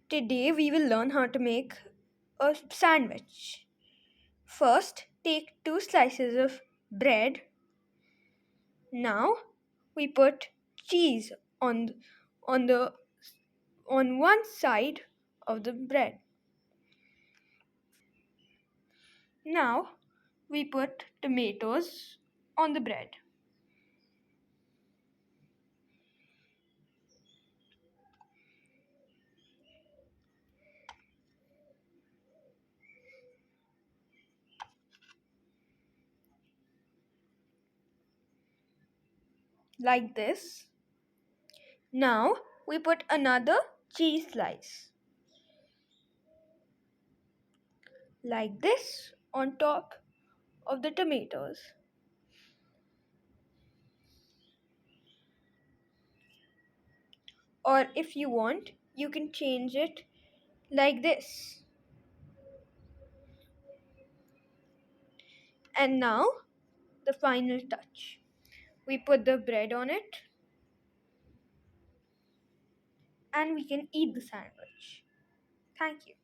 Today we will learn how to make a sandwich. First, take 2 slices of bread. Now we put cheese on the on one side of the bread. Now we put tomatoes on the bread. Like this. Now we put another cheese slice. Like this on top of the tomatoes. Or if you want, you can change it like this. And now the final touch. We put the bread on it and we can eat the sandwich. Thank you.